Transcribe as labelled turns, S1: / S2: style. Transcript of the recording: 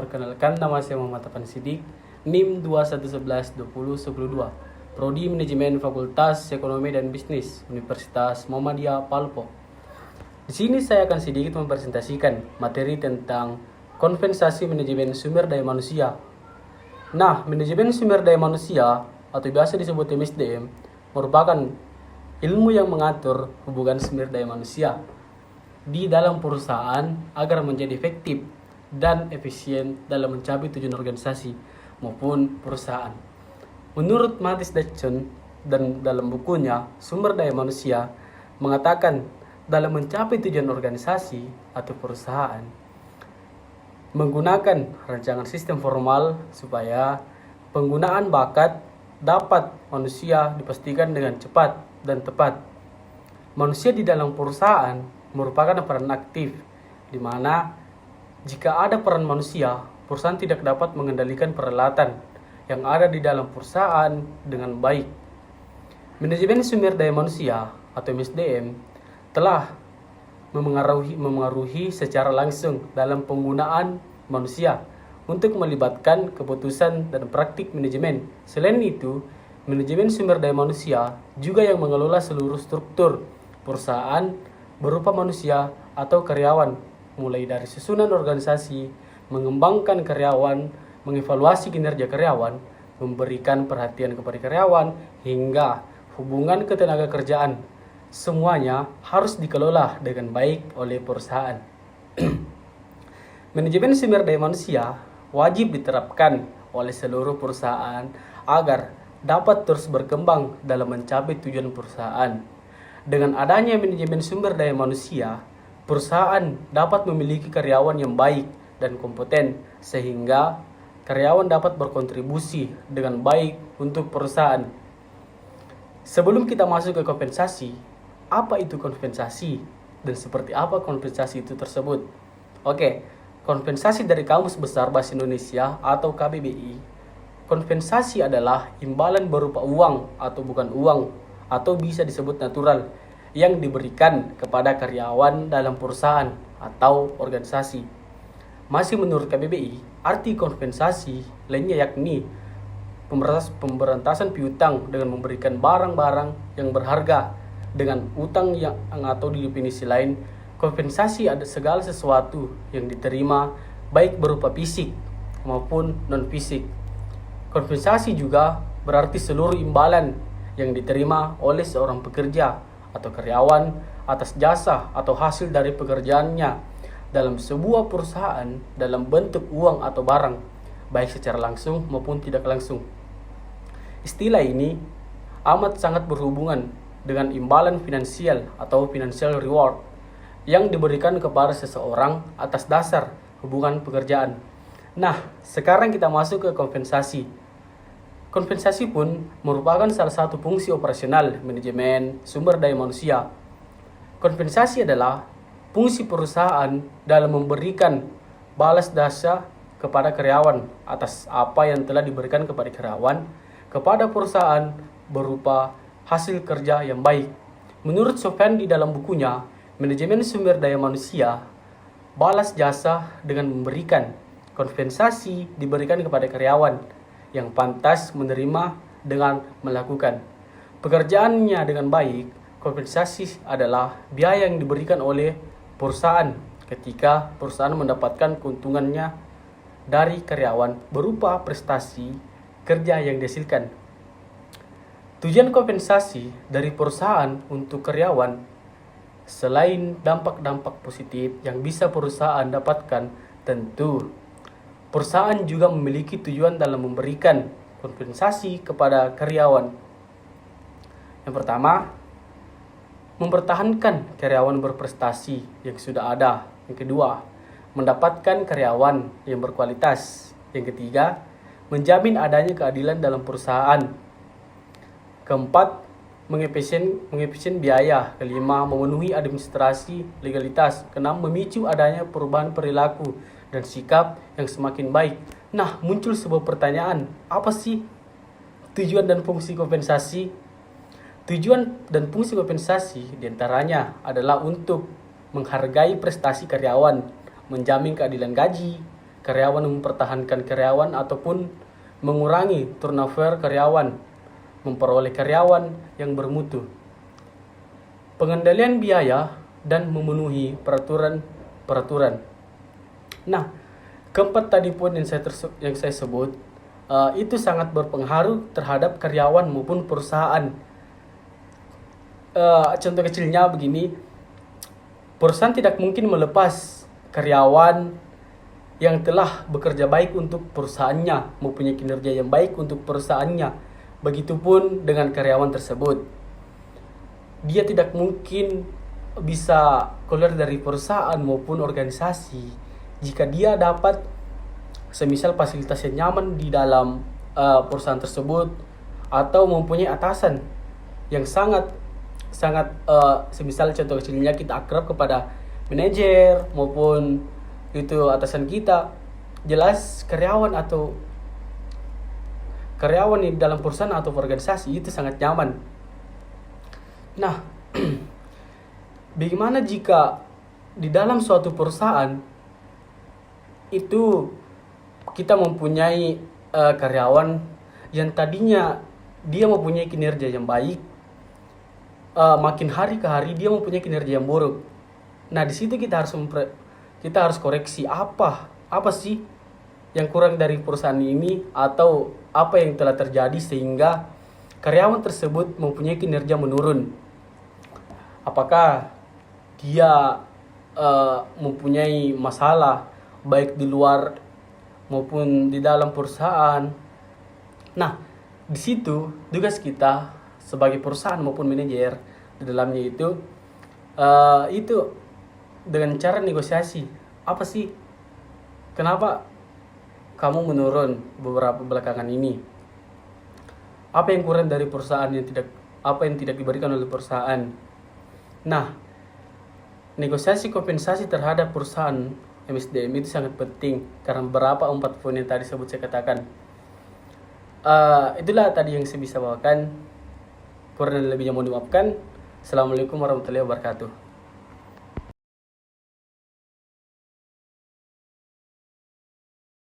S1: Perkenalkan, nama saya Muhammad Afan Sidik, NIM 21112012, Prodi Manajemen Fakultas Ekonomi dan Bisnis, Universitas Muhammadiyah Palpo. Di sini saya akan sedikit mempresentasikan materi tentang kompensasi manajemen sumber daya manusia. Nah, manajemen sumber daya manusia atau biasa disebut MSDM merupakan ilmu yang mengatur hubungan sumber daya manusia di dalam perusahaan agar menjadi efektif dan efisien dalam mencapai tujuan organisasi maupun perusahaan. Menurut Matis Dachon dan dalam bukunya Sumber Daya Manusia mengatakan dalam mencapai tujuan organisasi atau perusahaan menggunakan rancangan sistem formal supaya penggunaan bakat dapat manusia dipastikan dengan cepat dan tepat. Manusia di dalam perusahaan merupakan peran aktif di mana jika ada peran manusia, perusahaan tidak dapat mengendalikan peralatan yang ada di dalam perusahaan dengan baik. Manajemen sumber daya manusia atau MSDM telah memengaruhi secara langsung dalam penggunaan manusia untuk melibatkan keputusan dan praktik manajemen. Selain itu, manajemen sumber daya manusia juga yang mengelola seluruh struktur perusahaan berupa manusia atau karyawan, mulai dari susunan organisasi, mengembangkan karyawan, mengevaluasi kinerja karyawan, memberikan perhatian kepada karyawan, hingga hubungan ketenaga kerjaan. Semuanya harus dikelola dengan baik oleh perusahaan. Manajemen sumber daya manusia wajib diterapkan oleh seluruh perusahaan agar dapat terus berkembang dalam mencapai tujuan perusahaan. Dengan adanya manajemen sumber daya manusia, perusahaan dapat memiliki karyawan yang baik dan kompeten sehingga karyawan dapat berkontribusi dengan baik untuk perusahaan. Sebelum kita masuk ke kompensasi, apa itu kompensasi dan seperti apa kompensasi itu tersebut? Oke, kompensasi dari Kamus Besar Bahasa Indonesia atau KBBI. Kompensasi adalah imbalan berupa uang atau bukan uang atau bisa disebut natural yang diberikan kepada karyawan dalam perusahaan atau organisasi. Masih menurut KBBI, arti kompensasi lainnya yakni pemberantasan piutang dengan memberikan barang-barang yang berharga dengan utang yang atau di definisi lain, kompensasi ada segala sesuatu yang diterima baik berupa fisik maupun non-fisik. Kompensasi juga berarti seluruh imbalan yang diterima oleh seorang pekerja atau karyawan atas jasa atau hasil dari pekerjaannya dalam sebuah perusahaan dalam bentuk uang atau barang, baik secara langsung maupun tidak langsung. Istilah ini amat sangat berhubungan dengan imbalan finansial atau financial reward yang diberikan kepada seseorang atas dasar hubungan pekerjaan. Nah, sekarang kita masuk ke kompensasi. Kompensasi pun merupakan salah satu fungsi operasional manajemen sumber daya manusia. Kompensasi adalah fungsi perusahaan dalam memberikan balas jasa kepada karyawan atas apa yang telah diberikan kepada karyawan kepada perusahaan berupa hasil kerja yang baik. Menurut Sofyan di dalam bukunya Manajemen Sumber Daya Manusia, balas jasa dengan memberikan kompensasi diberikan kepada karyawan yang pantas menerima dengan melakukan pekerjaannya dengan baik. Kompensasi adalah biaya yang diberikan oleh perusahaan ketika perusahaan mendapatkan keuntungannya dari karyawan berupa prestasi kerja yang dihasilkan. Tujuan kompensasi dari perusahaan untuk karyawan selain dampak-dampak positif yang bisa perusahaan dapatkan, tentu perusahaan juga memiliki tujuan dalam memberikan kompensasi kepada karyawan. Yang pertama, mempertahankan karyawan berprestasi yang sudah ada. Yang kedua, mendapatkan karyawan yang berkualitas. Yang ketiga, menjamin adanya keadilan dalam perusahaan. Keempat, mengefisien biaya. Kelima, memenuhi administrasi legalitas. Keenam, memicu adanya perubahan perilaku dan sikap yang semakin baik. Nah, muncul sebuah pertanyaan, apa sih tujuan dan fungsi kompensasi? Tujuan dan fungsi kompensasi diantaranya adalah untuk menghargai prestasi karyawan, menjamin keadilan gaji, karyawan mempertahankan karyawan ataupun mengurangi turnover karyawan, memperoleh karyawan yang bermutu, pengendalian biaya, dan memenuhi peraturan. Nah, keempat tadi pun yang saya sebut itu sangat berpengaruh terhadap karyawan maupun perusahaan. Contoh kecilnya begini, perusahaan tidak mungkin melepas karyawan yang telah bekerja baik untuk perusahaannya, mempunyai kinerja yang baik untuk perusahaannya. Begitupun dengan karyawan tersebut. Dia tidak mungkin bisa keluar dari perusahaan maupun organisasi jika dia dapat semisal fasilitas yang nyaman di dalam perusahaan tersebut, atau mempunyai atasan yang sangat semisal contoh kecilnya kita akrab kepada manajer maupun itu atasan kita. Jelas karyawan di dalam perusahaan atau organisasi itu sangat nyaman. Nah, bagaimana jika di dalam suatu perusahaan itu kita mempunyai karyawan yang tadinya dia mempunyai kinerja yang baik, makin hari ke hari dia mempunyai kinerja yang buruk. Nah, di situ kita harus koreksi apa sih yang kurang dari perusahaan ini, atau apa yang telah terjadi sehingga karyawan tersebut mempunyai kinerja menurun. Apakah dia mempunyai masalah baik di luar maupun di dalam perusahaan. Nah, di situ tugas kita sebagai perusahaan maupun manajer di dalamnya itu dengan cara negosiasi. Apa sih? Kenapa kamu menurun beberapa belakangan ini? Apa yang kurang dari perusahaan apa yang tidak diberikan oleh perusahaan? Nah, negosiasi kompensasi terhadap perusahaan MSDM itu sangat penting karena beberapa 4 poin yang tadi saya katakan. Itulah tadi yang saya bisa bawakan. Kurang dan lebihnya mohon dimaafkan. Assalamualaikum warahmatullahi wabarakatuh.